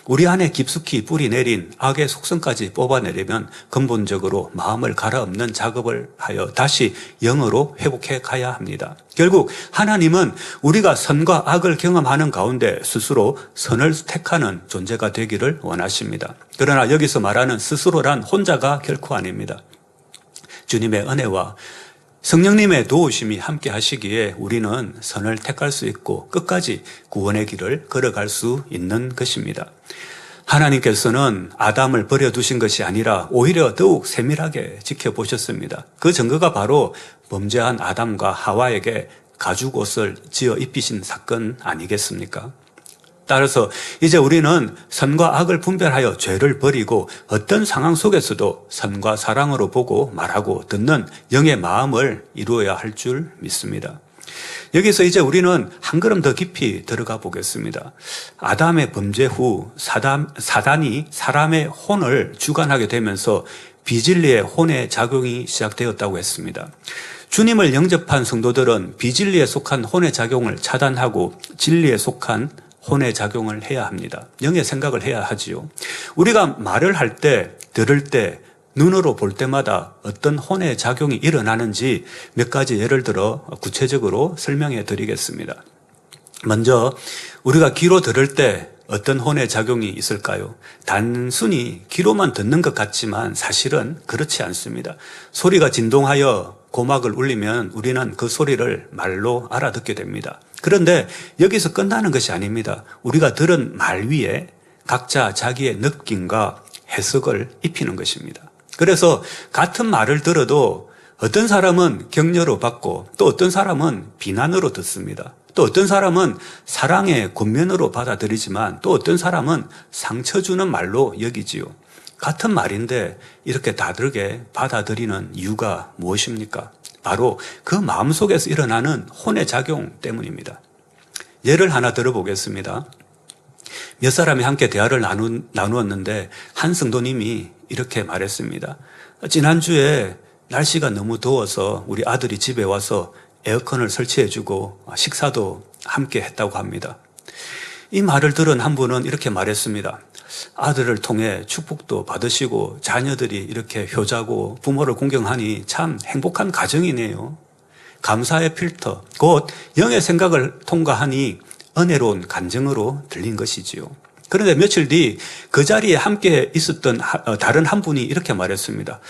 우리 안에 깊숙이 뿌리 내린 악의 속성까지 뽑아내려면 근본적으로 마음을 갈아엎는 작업을 하여 다시 영으로 회복해 가야 합니다. 결국 하나님은 우리가 선과 악을 경험하는 가운데 스스로 선을 택하는 존재가 되기를 원하십니다. 그러나 여기서 말하는 스스로란 혼자가 결코 아닙니다. 주님의 은혜와 성령님의 도우심이 함께 하시기에 우리는 선을 택할 수 있고 끝까지 구원의 길을 걸어갈 수 있는 것입니다. 하나님께서는 아담을 버려두신 것이 아니라 오히려 더욱 세밀하게 지켜보셨습니다. 그 증거가 바로 범죄한 아담과 하와에게 가죽옷을 지어 입히신 사건 아니겠습니까? 따라서 이제 우리는 선과 악을 분별하여 죄를 버리고 어떤 상황 속에서도 선과 사랑으로 보고 말하고 듣는 영의 마음을 이루어야 할 줄 믿습니다. 여기서 이제 우리는 한 걸음 더 깊이 들어가 보겠습니다. 아담의 범죄 후 사단이 사람의 혼을 주관하게 되면서 비진리의 혼의 작용이 시작되었다고 했습니다. 주님을 영접한 성도들은 비진리에 속한 혼의 작용을 차단하고 진리에 속한 혼의 작용을 해야 합니다. 영의 생각을 해야 하지요. 우리가 말을 할 때, 들을 때, 눈으로 볼 때마다 어떤 혼의 작용이 일어나는지 몇 가지 예를 들어 구체적으로 설명해 드리겠습니다. 먼저 우리가 귀로 들을 때 어떤 혼의 작용이 있을까요? 단순히 귀로만 듣는 것 같지만 사실은 그렇지 않습니다. 소리가 진동하여 고막을 울리면 우리는 그 소리를 말로 알아듣게 됩니다. 그런데 여기서 끝나는 것이 아닙니다. 우리가 들은 말 위에 각자 자기의 느낌과 해석을 입히는 것입니다. 그래서 같은 말을 들어도 어떤 사람은 격려로 받고 또 어떤 사람은 비난으로 듣습니다. 또 어떤 사람은 사랑의 권면으로 받아들이지만 또 어떤 사람은 상처 주는 말로 여기지요. 같은 말인데 이렇게 다르게 받아들이는 이유가 무엇입니까? 바로 그 마음속에서 일어나는 혼의 작용 때문입니다. 예를 하나 들어보겠습니다. 몇 사람이 함께 대화를 나누었는데 한 성도님이 이렇게 말했습니다. 지난주에 날씨가 너무 더워서 우리 아들이 집에 와서 에어컨을 설치해주고 식사도 함께 했다고 합니다. 이 말을 들은 한 분은 이렇게 말했습니다. 아들을 통해 축복도 받으시고 자녀들이 이렇게 효자고 부모를 공경하니 참 행복한 가정이네요. 감사의 필터, 곧 영의 생각을 통과하니 은혜로운 감정으로 들린 것이지요. 그런데 며칠 뒤 그 자리에 함께 있었던 다른 한 분이 이렇게 말했습니다.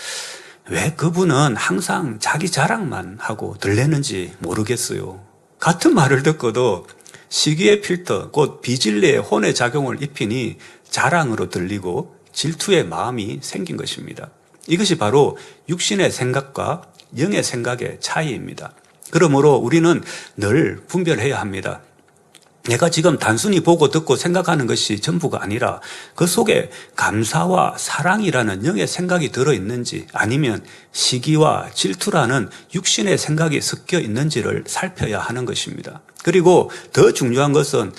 왜 그분은 항상 자기 자랑만 하고 들리는지 모르겠어요. 같은 말을 듣고도 시기의 필터, 곧 비진리의 혼의 작용을 입히니 자랑으로 들리고 질투의 마음이 생긴 것입니다. 이것이 바로 육신의 생각과 영의 생각의 차이입니다. 그러므로 우리는 늘 분별해야 합니다. 내가 지금 단순히 보고 듣고 생각하는 것이 전부가 아니라 그 속에 감사와 사랑이라는 영의 생각이 들어있는지 아니면 시기와 질투라는 육신의 생각이 섞여 있는지를 살펴야 하는 것입니다. 그리고 더 중요한 것은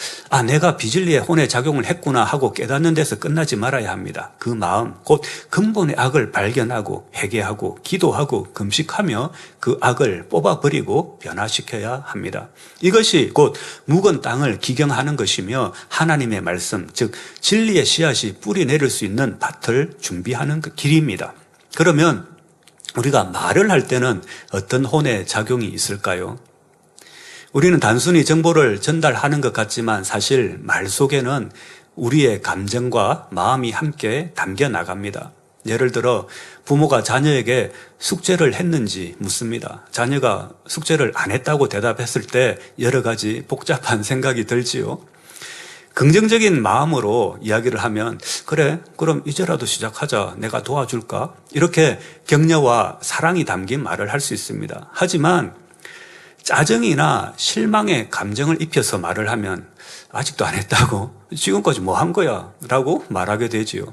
내가 비진리의 혼의 작용을 했구나 하고 깨닫는 데서 끝나지 말아야 합니다. 그 마음, 곧 근본의 악을 발견하고 회개하고 기도하고 금식하며 그 악을 뽑아버리고 변화시켜야 합니다. 이것이 곧 묵은 땅을 기경하는 것이며 하나님의 말씀, 즉 진리의 씨앗이 뿌리 내릴 수 있는 밭을 준비하는 그 길입니다. 그러면 우리가 말을 할 때는 어떤 혼의 작용이 있을까요? 우리는 단순히 정보를 전달하는 것 같지만 사실 말 속에는 우리의 감정과 마음이 함께 담겨 나갑니다. 예를 들어 부모가 자녀에게 숙제를 했는지 묻습니다. 자녀가 숙제를 안 했다고 대답했을 때 여러 가지 복잡한 생각이 들지요. 긍정적인 마음으로 이야기를 하면 그래, 그럼 이제라도 시작하자. 내가 도와줄까? 이렇게 격려와 사랑이 담긴 말을 할 수 있습니다. 하지만 짜증이나 실망의 감정을 입혀서 말을 하면 아직도 안 했다고? 지금까지 뭐 한 거야? 라고 말하게 되지요.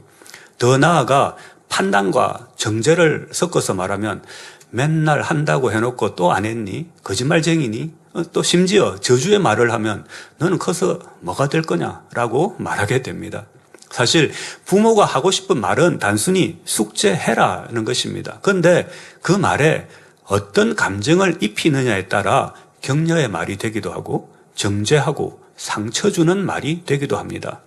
더 나아가 판단과 정죄를 섞어서 말하면 맨날 한다고 해놓고 또 안 했니? 거짓말쟁이니? 또 심지어 저주의 말을 하면 너는 커서 뭐가 될 거냐? 라고 말하게 됩니다. 사실 부모가 하고 싶은 말은 단순히 숙제해라는 것입니다. 그런데 그 말에 어떤 감정을 입히느냐에 따라 격려의 말이 되기도 하고 정죄하고 상처 주는 말이 되기도 합니다.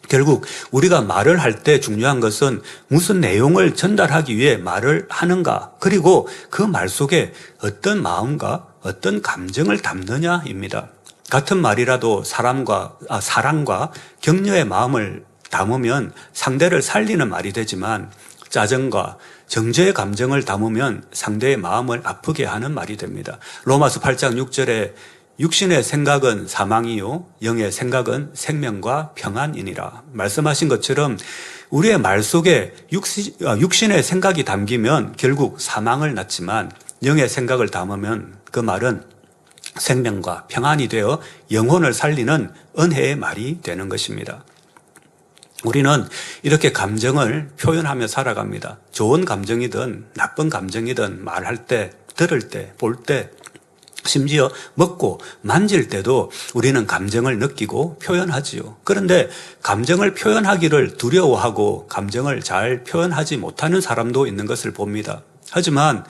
결국 우리가 말을 할 때 중요한 것은 무슨 내용을 전달하기 위해 말을 하는가, 그리고 그 말 속에 어떤 마음과 어떤 감정을 담느냐입니다. 같은 말이라도 사랑과 격려의 마음을 담으면 상대를 살리는 말이 되지만 짜증과 정죄의 감정을 담으면 상대의 마음을 아프게 하는 말이 됩니다. 로마서 8장 6절에 육신의 생각은 사망이요 영의 생각은 생명과 평안이니라 말씀하신 것처럼 우리의 말 속에 육신의 생각이 담기면 결국 사망을 낳지만 영의 생각을 담으면 그 말은 생명과 평안이 되어 영혼을 살리는 은혜의 말이 되는 것입니다. 우리는 이렇게 감정을 표현하며 살아갑니다. 좋은 감정이든 나쁜 감정이든 말할 때, 들을 때, 볼 때, 심지어 먹고 만질 때도 우리는 감정을 느끼고 표현하지요. 그런데 감정을 표현하기를 두려워하고 감정을 잘 표현하지 못하는 사람도 있는 것을 봅니다. 하지만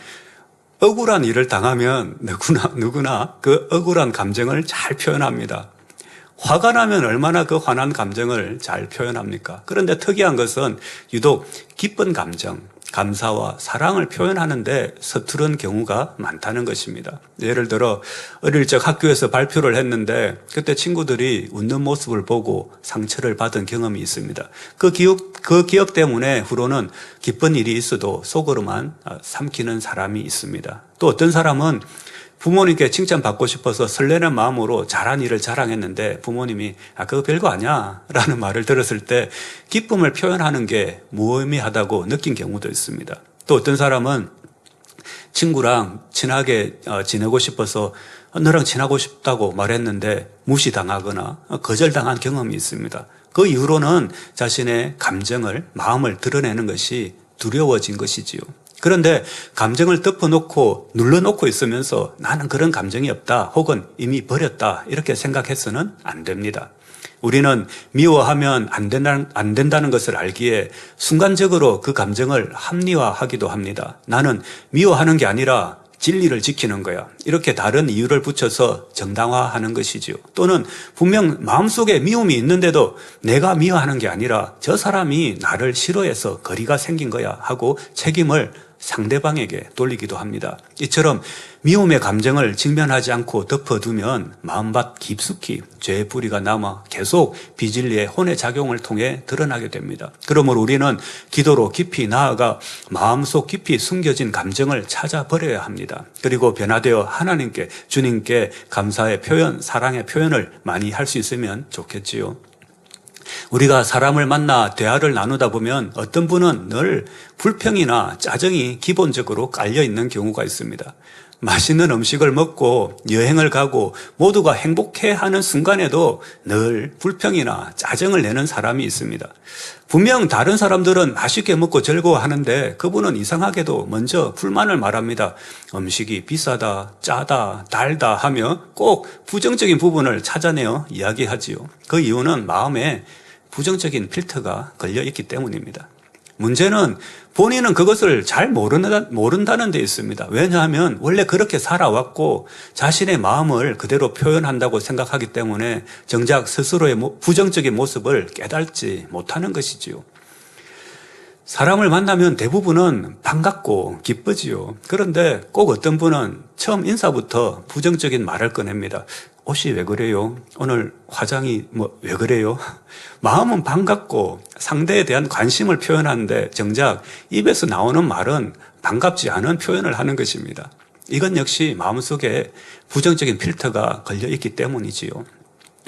억울한 일을 당하면 누구나 그 억울한 감정을 잘 표현합니다. 화가 나면 얼마나 그 화난 감정을 잘 표현합니까? 그런데 특이한 것은 유독 기쁜 감정, 감사와 사랑을 표현하는데 서투른 경우가 많다는 것입니다. 예를 들어 어릴 적 학교에서 발표를 했는데 그때 친구들이 웃는 모습을 보고 상처를 받은 경험이 있습니다. 그 기억 때문에 후로는 기쁜 일이 있어도 속으로만 삼키는 사람이 있습니다. 또 어떤 사람은 부모님께 칭찬받고 싶어서 설레는 마음으로 잘한 일을 자랑했는데 부모님이 그거 별거 아니야 라는 말을 들었을 때 기쁨을 표현하는 게 무의미하다고 느낀 경우도 있습니다. 또 어떤 사람은 친구랑 친하게 지내고 싶어서 너랑 친하고 싶다고 말했는데 무시당하거나 거절당한 경험이 있습니다. 그 이후로는 자신의 감정을, 마음을 드러내는 것이 두려워진 것이지요. 그런데 감정을 덮어놓고 눌러놓고 있으면서 나는 그런 감정이 없다 혹은 이미 버렸다 이렇게 생각해서는 안 됩니다. 우리는 미워하면 안 된다는 것을 알기에 순간적으로 그 감정을 합리화하기도 합니다. 나는 미워하는 게 아니라 진리를 지키는 거야. 이렇게 다른 이유를 붙여서 정당화하는 것이지요. 또는 분명 마음속에 미움이 있는데도 내가 미워하는 게 아니라 저 사람이 나를 싫어해서 거리가 생긴 거야 하고 책임을 상대방에게 돌리기도 합니다. 이처럼 미움의 감정을 직면하지 않고 덮어두면 마음밭 깊숙이 죄의 뿌리가 남아 계속 비진리의 혼의 작용을 통해 드러나게 됩니다. 그러므로 우리는 기도로 깊이 나아가 마음속 깊이 숨겨진 감정을 찾아버려야 합니다. 그리고 변화되어 하나님께, 주님께 감사의 표현, 사랑의 표현을 많이 할 수 있으면 좋겠지요. 우리가 사람을 만나 대화를 나누다 보면 어떤 분은 늘 불평이나 짜증이 기본적으로 깔려 있는 경우가 있습니다. 맛있는 음식을 먹고 여행을 가고 모두가 행복해하는 순간에도 늘 불평이나 짜증을 내는 사람이 있습니다. 분명 다른 사람들은 맛있게 먹고 즐거워하는데 그분은 이상하게도 먼저 불만을 말합니다. 음식이 비싸다, 짜다, 달다 하며 꼭 부정적인 부분을 찾아내어 이야기하지요. 그 이유는 마음에 부정적인 필터가 걸려 있기 때문입니다. 문제는 본인은 그것을 잘 모른다는 데 있습니다. 왜냐하면 원래 그렇게 살아왔고 자신의 마음을 그대로 표현한다고 생각하기 때문에 정작 스스로의 부정적인 모습을 깨닫지 못하는 것이지요. 사람을 만나면 대부분은 반갑고 기쁘지요. 그런데 꼭 어떤 분은 처음 인사부터 부정적인 말을 꺼냅니다. 옷이 왜 그래요? 오늘 화장이 왜 그래요? 마음은 반갑고 상대에 대한 관심을 표현하는데 정작 입에서 나오는 말은 반갑지 않은 표현을 하는 것입니다. 이건 역시 마음속에 부정적인 필터가 걸려 있기 때문이지요.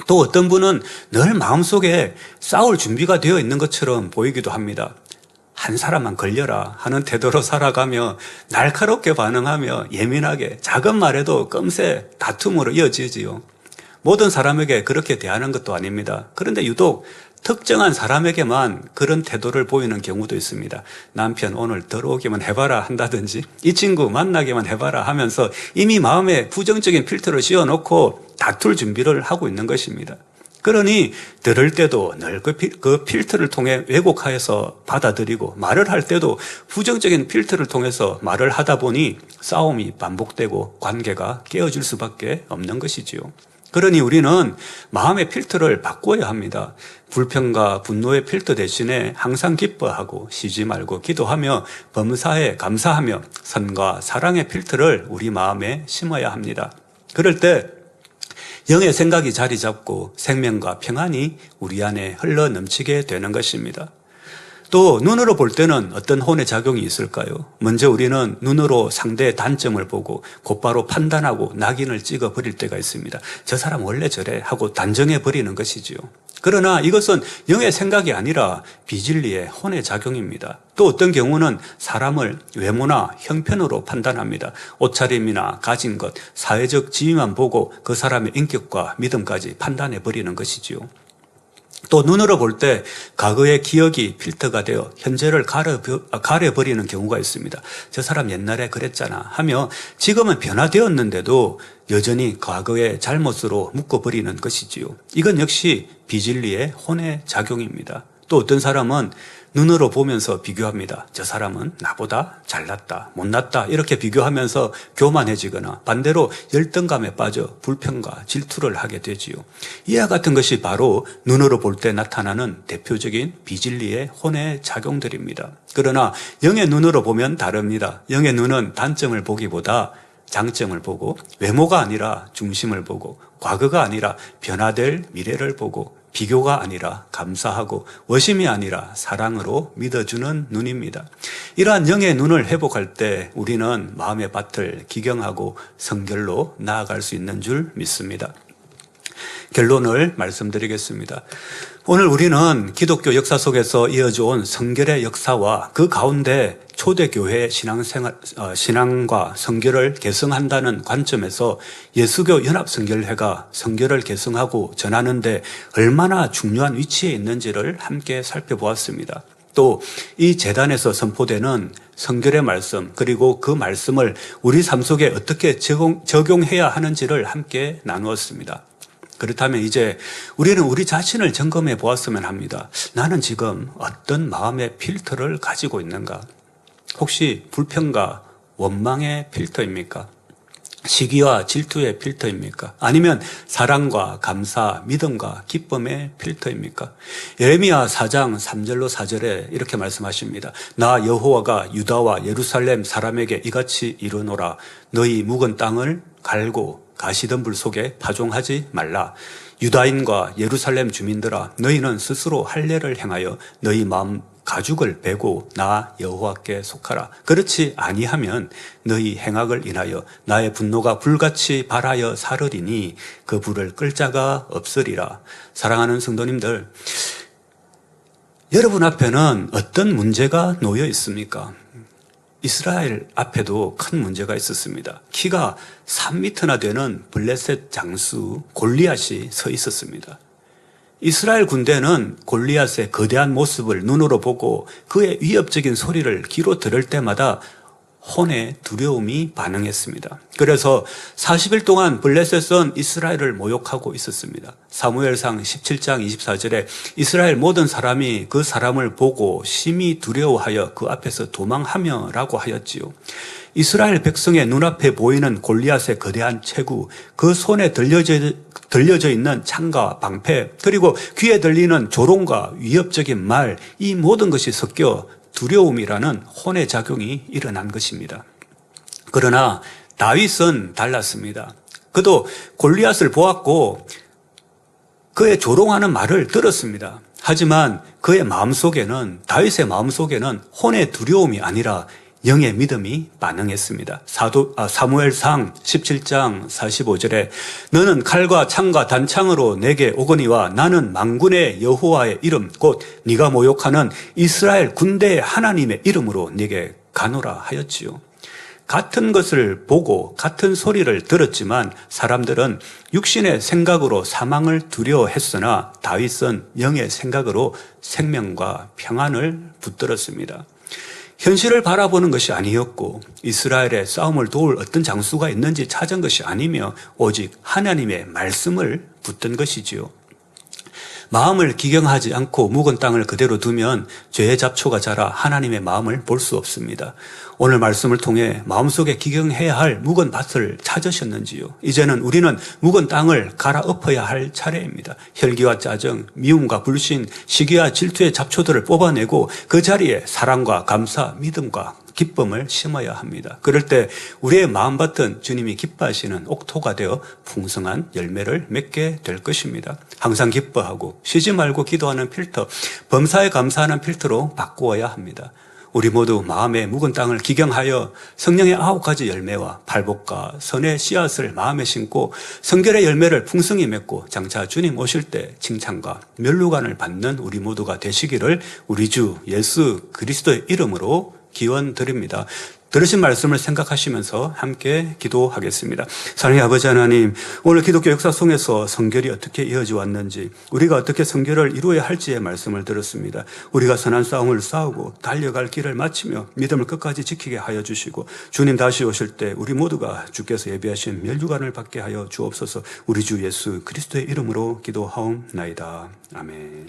또 어떤 분은 늘 마음속에 싸울 준비가 되어 있는 것처럼 보이기도 합니다. 한 사람만 걸려라 하는 태도로 살아가며 날카롭게 반응하며 예민하게 작은 말에도 금세 다툼으로 이어지지요. 모든 사람에게 그렇게 대하는 것도 아닙니다. 그런데 유독 특정한 사람에게만 그런 태도를 보이는 경우도 있습니다. 남편 오늘 들어오기만 해봐라 한다든지 이 친구 만나기만 해봐라 하면서 이미 마음에 부정적인 필터를 씌워놓고 다툴 준비를 하고 있는 것입니다. 그러니 들을 때도 늘 그 필터를 통해 왜곡하여서 받아들이고 말을 할 때도 부정적인 필터를 통해서 말을 하다 보니 싸움이 반복되고 관계가 깨어질 수밖에 없는 것이지요. 그러니 우리는 마음의 필터를 바꿔야 합니다. 불평과 분노의 필터 대신에 항상 기뻐하고 쉬지 말고 기도하며 범사에 감사하며 선과 사랑의 필터를 우리 마음에 심어야 합니다. 그럴 때 영의 생각이 자리 잡고 생명과 평안이 우리 안에 흘러 넘치게 되는 것입니다. 또 눈으로 볼 때는 어떤 혼의 작용이 있을까요? 먼저 우리는 눈으로 상대의 단점을 보고 곧바로 판단하고 낙인을 찍어 버릴 때가 있습니다. 저 사람 원래 저래 하고 단정해 버리는 것이지요. 그러나 이것은 영의 생각이 아니라 비진리의 혼의 작용입니다. 또 어떤 경우는 사람을 외모나 형편으로 판단합니다. 옷차림이나 가진 것, 사회적 지위만 보고 그 사람의 인격과 믿음까지 판단해 버리는 것이지요. 또 눈으로 볼 때 과거의 기억이 필터가 되어 현재를 가려버리는 경우가 있습니다. 저 사람 옛날에 그랬잖아 하며 지금은 변화되었는데도 여전히 과거의 잘못으로 묶어버리는 것이지요. 이건 역시 비진리의 혼의 작용입니다. 또 어떤 사람은 눈으로 보면서 비교합니다. 저 사람은 나보다 잘났다, 못났다 이렇게 비교하면서 교만해지거나 반대로 열등감에 빠져 불평과 질투를 하게 되지요. 이와 같은 것이 바로 눈으로 볼 때 나타나는 대표적인 비진리의 혼의 작용들입니다. 그러나 영의 눈으로 보면 다릅니다. 영의 눈은 단점을 보기보다 장점을 보고 외모가 아니라 중심을 보고 과거가 아니라 변화될 미래를 보고 비교가 아니라 감사하고 워심이 아니라 사랑으로 믿어주는 눈입니다. 이러한 영의 눈을 회복할 때 우리는 마음의 밭을 기경하고 성결로 나아갈 수 있는 줄 믿습니다. 결론을 말씀드리겠습니다. 오늘 우리는 기독교 역사 속에서 이어져 온 성결의 역사와 그 가운데 초대교회의 신앙과 성결을 개성한다는 관점에서 예수교 연합성결회가 성결을 개성하고 전하는데 얼마나 중요한 위치에 있는지를 함께 살펴보았습니다. 또 이 제단에서 선포되는 성결의 말씀 그리고 그 말씀을 우리 삶 속에 어떻게 적용해야 하는지를 함께 나누었습니다. 그렇다면 이제 우리는 우리 자신을 점검해 보았으면 합니다. 나는 지금 어떤 마음의 필터를 가지고 있는가? 혹시 불평과 원망의 필터입니까? 시기와 질투의 필터입니까? 아니면 사랑과 감사, 믿음과 기쁨의 필터입니까? 예레미야 4장 3절로 4절에 이렇게 말씀하십니다. 나 여호와가 유다와 예루살렘 사람에게 이같이 이르노라. 너희 묵은 땅을 갈고 가시덤불 속에 파종하지 말라. 유다인과 예루살렘 주민들아 너희는 스스로 할례를 행하여 너희 마음 가죽을 베고 나 여호와께 속하라. 그렇지 아니하면 너희 행악을 인하여 나의 분노가 불같이 발하여 사르리니 그 불을 끌 자가 없으리라. 사랑하는 성도님들, 여러분 앞에는 어떤 문제가 놓여 있습니까? 이스라엘 앞에도 큰 문제가 있었습니다. 키가 3m나 되는 블레셋 장수 골리앗이 서 있었습니다. 이스라엘 군대는 골리앗의 거대한 모습을 눈으로 보고 그의 위협적인 소리를 귀로 들을 때마다 혼의 두려움이 반응했습니다. 그래서 40일 동안 블레셋은 이스라엘을 모욕하고 있었습니다. 사무엘상 17장 24절에 이스라엘 모든 사람이 그 사람을 보고 심히 두려워하여 그 앞에서 도망하며 라고 하였지요. 이스라엘 백성의 눈앞에 보이는 골리앗의 거대한 체구, 그 손에 들려져 있는 창과 방패, 그리고 귀에 들리는 조롱과 위협적인 말, 이 모든 것이 섞여 두려움이라는 혼의 작용이 일어난 것입니다. 그러나 다윗은 달랐습니다. 그도 골리앗을 보았고 그의 조롱하는 말을 들었습니다. 하지만 그의 마음속에는, 다윗의 마음속에는 혼의 두려움이 아니라 영의 믿음이 반응했습니다. 사무엘상 17장 45절에 너는 칼과 창과 단창으로 내게 오거니와 나는 만군의 여호와의 이름 곧 네가 모욕하는 이스라엘 군대의 하나님의 이름으로 네게 가노라 하였지요. 같은 것을 보고 같은 소리를 들었지만 사람들은 육신의 생각으로 사망을 두려워했으나 다윗은 영의 생각으로 생명과 평안을 붙들었습니다. 현실을 바라보는 것이 아니었고 이스라엘의 싸움을 도울 어떤 장수가 있는지 찾은 것이 아니며 오직 하나님의 말씀을 붙든 것이지요. 마음을 기경하지 않고 묵은 땅을 그대로 두면 죄의 잡초가 자라 하나님의 마음을 볼 수 없습니다. 오늘 말씀을 통해 마음속에 기경해야 할 묵은 밭을 찾으셨는지요? 이제는 우리는 묵은 땅을 갈아엎어야 할 차례입니다. 혈기와 짜증, 미움과 불신, 시기와 질투의 잡초들을 뽑아내고 그 자리에 사랑과 감사, 믿음과 기쁨을 심어야 합니다. 그럴 때 우리의 마음밭은 주님이 기뻐하시는 옥토가 되어 풍성한 열매를 맺게 될 것입니다. 항상 기뻐하고 쉬지 말고 기도하는 필터, 범사에 감사하는 필터로 바꾸어야 합니다. 우리 모두 마음의 묵은 땅을 기경하여 성령의 9가지 열매와 팔복과 선의 씨앗을 마음에 심고 성결의 열매를 풍성히 맺고 장차 주님 오실 때 칭찬과 면류관을 받는 우리 모두가 되시기를 우리 주 예수 그리스도의 이름으로 기원드립니다. 들으신 말씀을 생각하시면서 함께 기도하겠습니다. 사랑의 아버지 하나님, 오늘 기독교 역사 속에서 성결이 어떻게 이어져 왔는지, 우리가 어떻게 성결을 이루어야 할지의 말씀을 들었습니다. 우리가 선한 싸움을 싸우고 달려갈 길을 마치며 믿음을 끝까지 지키게 하여 주시고, 주님 다시 오실 때 우리 모두가 주께서 예비하신 면류관을 받게 하여 주옵소서. 우리 주 예수 그리스도의 이름으로 기도하옵나이다. 아멘.